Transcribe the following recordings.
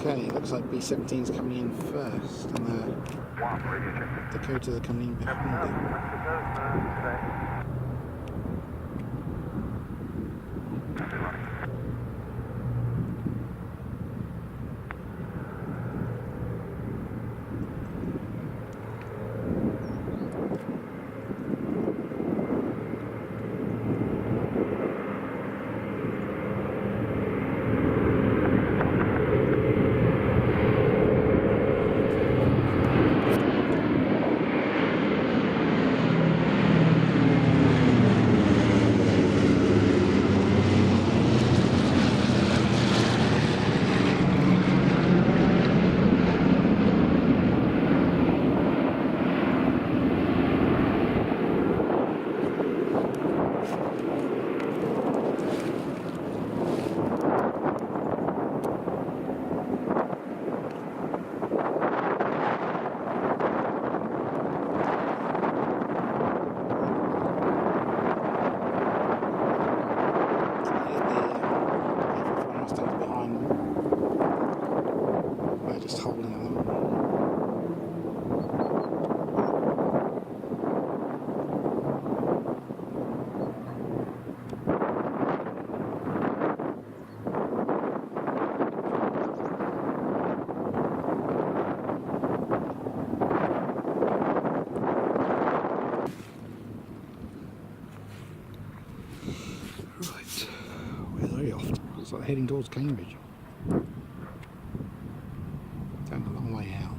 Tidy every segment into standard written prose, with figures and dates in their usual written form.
Okay, looks like B-17's coming in first, and the Dakotas are coming in behind it. It's like heading towards Cambridge. Down a long way out.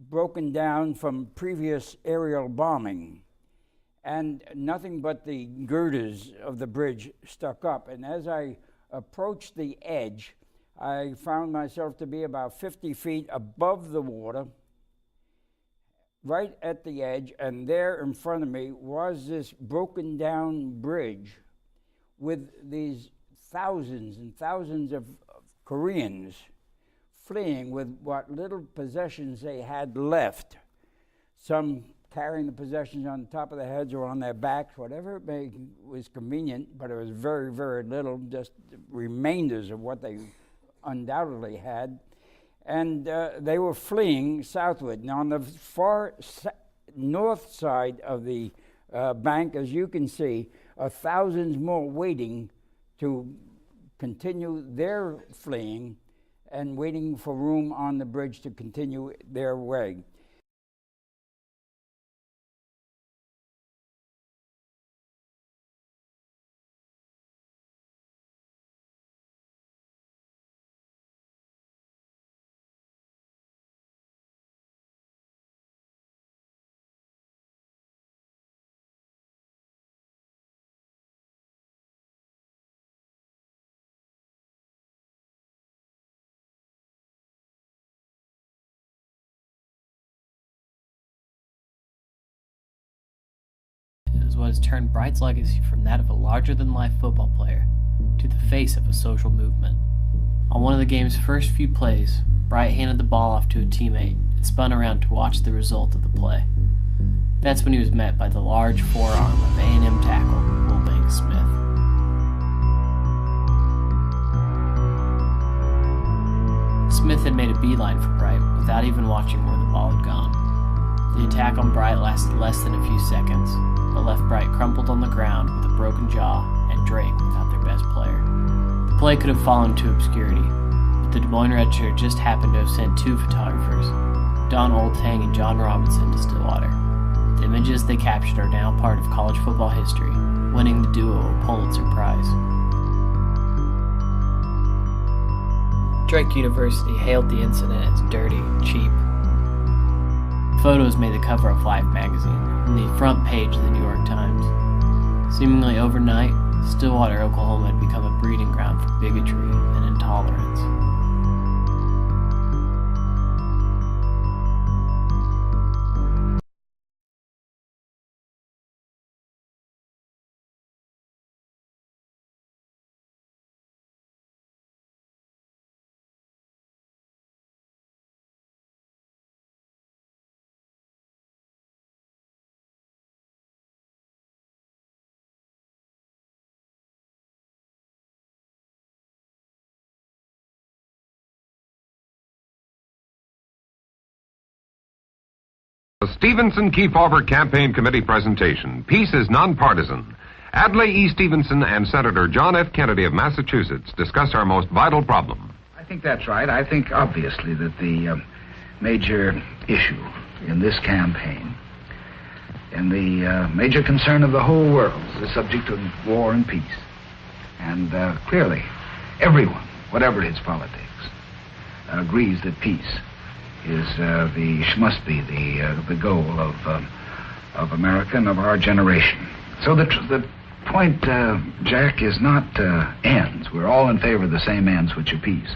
Broken down from previous aerial bombing, and nothing but the girders of the bridge stuck up. And as I approached the edge, I found myself to be about 50 feet above the water, right at the edge, and there in front of me was this broken down bridge with these thousands and thousands of Koreans fleeing with what little possessions they had left. Some carrying the possessions on the top of their heads or on their backs, whatever was convenient, but it was very, very little, just remainders of what they undoubtedly had. And they were fleeing southward. Now on the far north side of the bank, as you can see, are thousands more waiting to continue their fleeing and waiting for room on the bridge to continue their way. What has turned Bright's legacy from that of a larger-than-life football player to the face of a social movement. On one of the game's first few plays, Bright handed the ball off to a teammate and spun around to watch the result of the play. That's when he was met by the large forearm of A&M tackle Wilbank Smith. Smith had made a beeline for Bright without even watching where the ball had gone. The attack on Bright lasted less than a few seconds, but left Bright crumpled on the ground with a broken jaw and Drake without their best player. The play could have fallen to obscurity, but the Des Moines Register just happened to have sent two photographers, Don Oldtang and John Robinson, to Stillwater. The images they captured are now part of college football history, winning the duo a Pulitzer Prize. Drake University hailed the incident as dirty and cheap. Photos made the cover of Life magazine and the front page of the New York Times. Seemingly overnight, Stillwater, Oklahoma had become a breeding ground for bigotry and intolerance. The Stevenson Kefauver Campaign Committee presentation, Peace is Nonpartisan. Adlai E. Stevenson and Senator John F. Kennedy of Massachusetts discuss our most vital problem. I think that's right. I think, obviously, that the major issue in this campaign and the major concern of the whole world is the subject of war and peace. And clearly, everyone, whatever his politics, agrees that peace is must be the goal of America and of our generation. So the point, Jack, is not ends. We're all in favor of the same ends, which are peace.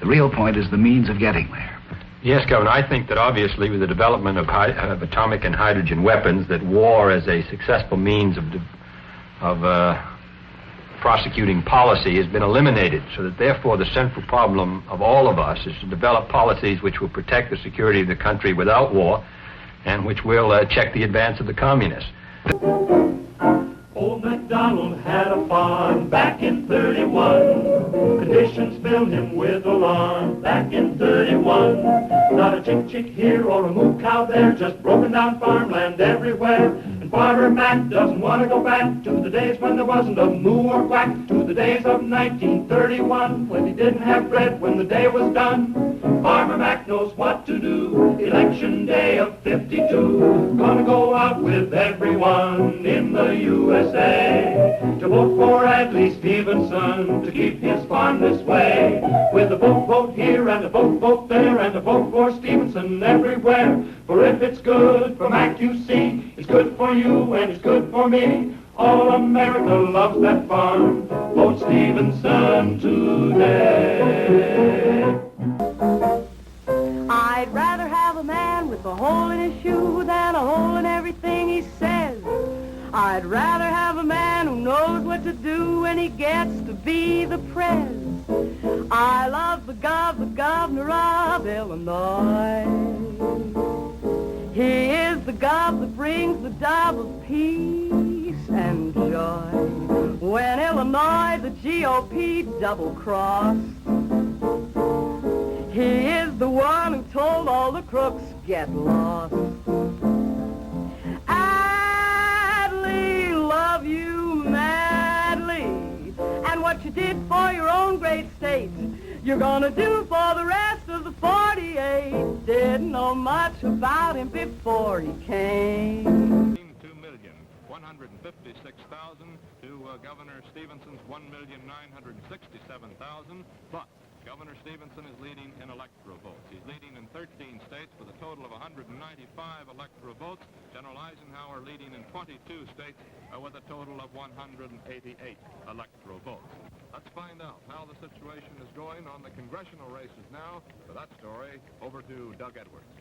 The real point is the means of getting there. Yes, Governor, I think that obviously with the development of atomic and hydrogen weapons, that war as a successful means of prosecuting policy has been eliminated, so that therefore the central problem of all of us is to develop policies which will protect the security of the country without war and which will check the advance of the communists. Old MacDonald had a farm back in 31. Conditions filled him with alarm back in 31. Not a chick here or a moo cow there, just broken down farmland everywhere. And Farmer Mac doesn't want to go back to the days when there wasn't a moo or quack, to the days of 1931 when he didn't have bread when the day was done. Farmer Mac knows what to do. Election day of 52, gonna go out with everyone in the USA to vote for Adlai Stevenson to keep his farm this way. With a vote here and a vote there and a vote for Stevenson everywhere. For if it's good for Mac, you see, it's good for you and it's good for me. All America loves that farm. Vote Stevenson today. I'd rather have a man with a hole in his shoe than a hole in everything he says. I'd rather have a man who knows what to do when he gets to be the prez. I love the governor of Illinois. He is the gov that brings the dove of peace and joy. When Illinois, the GOP double-crossed, he is the one who told all the crooks, get lost. Adlai, love you madly. And what you did for your own great state, you're gonna do for the rest of the 48. Didn't know much about him before he came. 2,156,000 to Governor Stevenson's 1,967,000, but Governor Stevenson is leading in electoral votes. He's leading in 13 states with a total of 195 electoral votes. General Eisenhower leading in 22 states with a total of 188 electoral votes. Let's find out how the situation is going on the congressional races now. For that story, over to Doug Edwards.